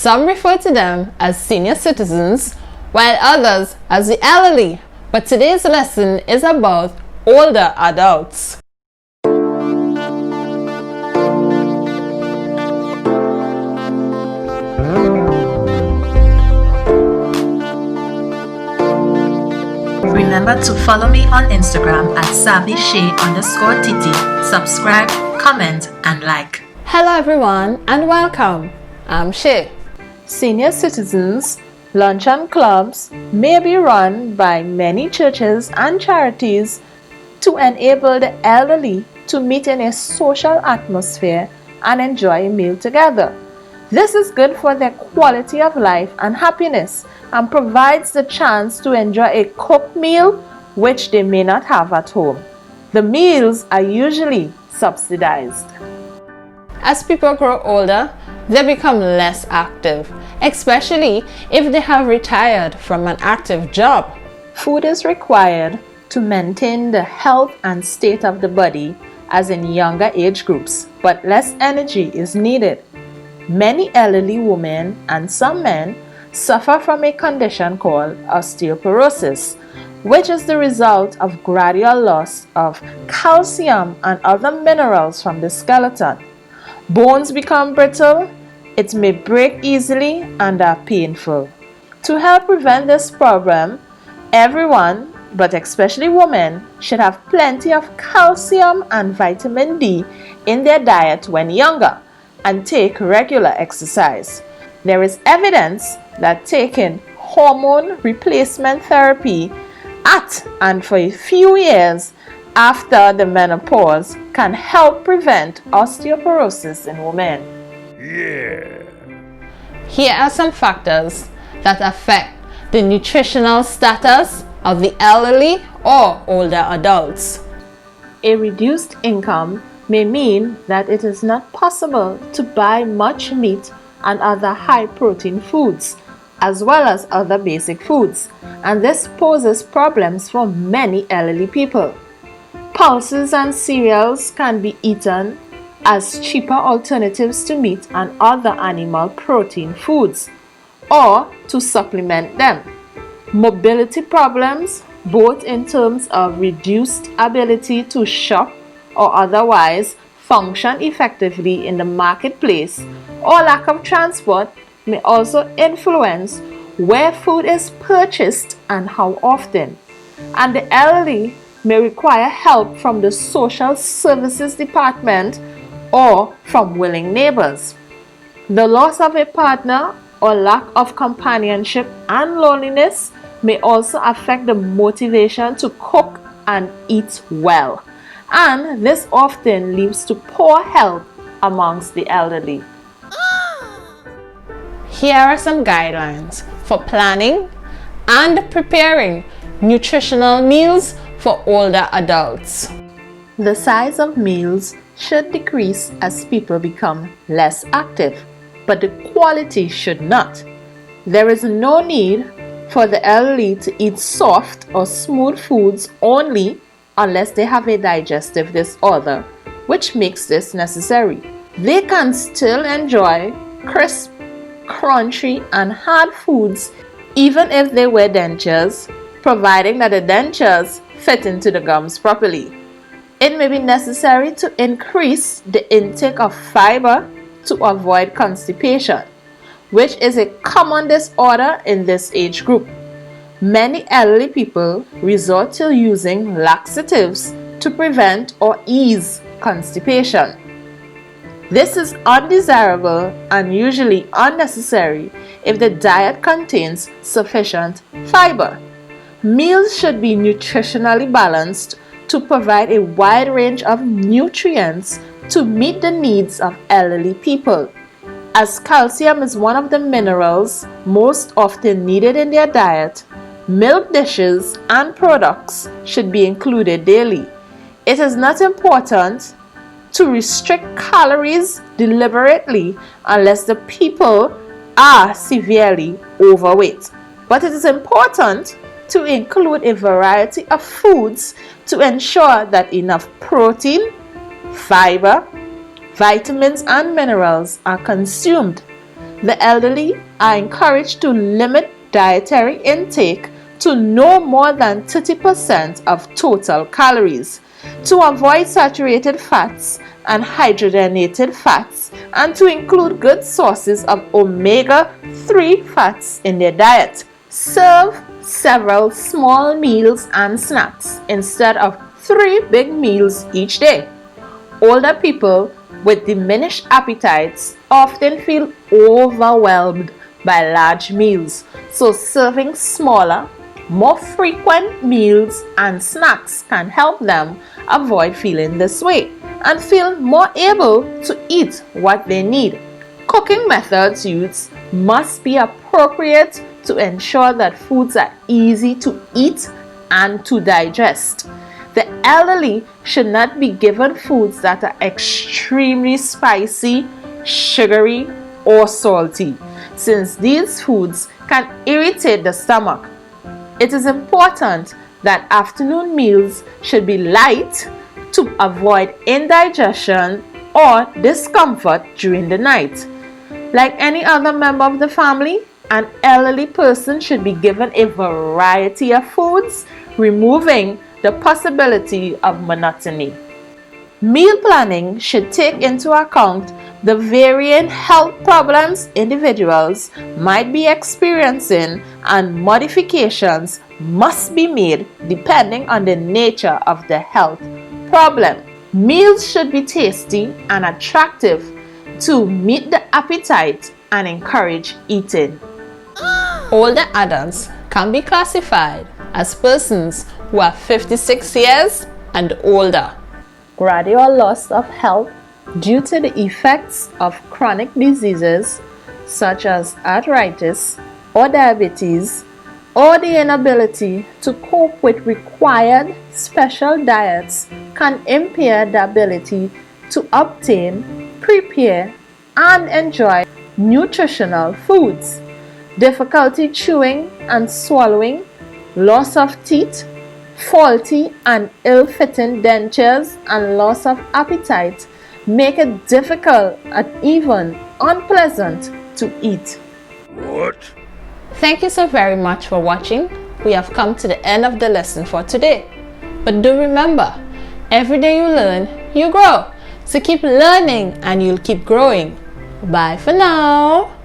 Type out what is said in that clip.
Some refer to them as senior citizens, while others as the elderly. But today's lesson is about older adults. Remember to follow me on Instagram at savvyshay_tt. Subscribe, comment, and like. Hello everyone and welcome. I'm Shay. Senior citizens luncheon clubs may be run by many churches and charities to enable the elderly to meet in a social atmosphere and enjoy a meal together. This is good for their quality of life and happiness and provides the chance to enjoy a cooked meal which they may not have at home. The meals are usually subsidized. As people grow older, they become less active, especially if they have retired from an active job. Food is required to maintain the health and state of the body as in younger age groups, but less energy is needed. Many elderly women and some men suffer from a condition called osteoporosis, which is the result of gradual loss of calcium and other minerals from the skeleton. Bones become brittle, it may break easily and are painful. To help prevent this problem, everyone, but especially women, should have plenty of calcium and vitamin D in their diet when younger and take regular exercise. There is evidence that taking hormone replacement therapy at and for a few years after the menopause can help prevent osteoporosis in women. Here are some factors that affect the nutritional status of the elderly or older adults. A reduced income may mean that it is not possible to buy much meat and other high-protein foods, as well as other basic foods, and this poses problems for many elderly people. Pulses and cereals can be eaten as cheaper alternatives to meat and other animal protein foods, or to supplement them. Mobility problems, both in terms of reduced ability to shop or otherwise function effectively in the marketplace, or lack of transport, may also influence where food is purchased and how often. And the elderly may require help from the social services department or from willing neighbors. The loss of a partner or lack of companionship and loneliness may also affect the motivation to cook and eat well, and this often leads to poor health amongst the elderly. Here are some guidelines for planning and preparing nutritional meals for older adults. The size of meals should decrease as people become less active, but the quality should not. There is no need for the elderly to eat soft or smooth foods only unless they have a digestive disorder, which makes this necessary. They can still enjoy crisp, crunchy, and hard foods even if they wear dentures, providing that the dentures fit into the gums properly. It may be necessary to increase the intake of fiber to avoid constipation, which is a common disorder in this age group. Many elderly people resort to using laxatives to prevent or ease constipation. This is undesirable and usually unnecessary if the diet contains sufficient fiber. Meals should be nutritionally balanced to provide a wide range of nutrients to meet the needs of elderly people. As calcium is one of the minerals most often needed in their diet, milk dishes and products should be included daily. It is not important to restrict calories deliberately unless the people are severely overweight. But it is important to include a variety of foods to ensure that enough protein, fiber, vitamins and minerals are consumed. The elderly are encouraged to limit dietary intake to no more than 30% of total calories, to avoid saturated fats and hydrogenated fats, and to include good sources of omega-3 fats in their diet. Serve several small meals and snacks instead of 3 big meals each day. Older people with diminished appetites often feel overwhelmed by large meals, so serving smaller, more frequent meals and snacks can help them avoid feeling this way and feel more able to eat what they need. Cooking methods used must be appropriate to ensure that foods are easy to eat and to digest. The elderly should not be given foods that are extremely spicy, sugary, or salty, since these foods can irritate the stomach. It is important that afternoon meals should be light to avoid indigestion or discomfort during the night. Like any other member of the family, an elderly person should be given a variety of foods, removing the possibility of monotony. Meal planning should take into account the varying health problems individuals might be experiencing, and modifications must be made depending on the nature of the health problem. Meals should be tasty and attractive to meet the appetite and encourage eating. Older adults can be classified as persons who are 56 years and older. Gradual loss of health due to the effects of chronic diseases such as arthritis or diabetes, or the inability to cope with required special diets can impair the ability to obtain, prepare, and enjoy nutritional foods. Difficulty chewing and swallowing, loss of teeth, faulty and ill-fitting dentures, and loss of appetite make it difficult and even unpleasant to eat. What? Thank you so very much for watching. We have come to the end of the lesson for today. But do remember, every day you learn, you grow. So keep learning and you'll keep growing. Bye for now.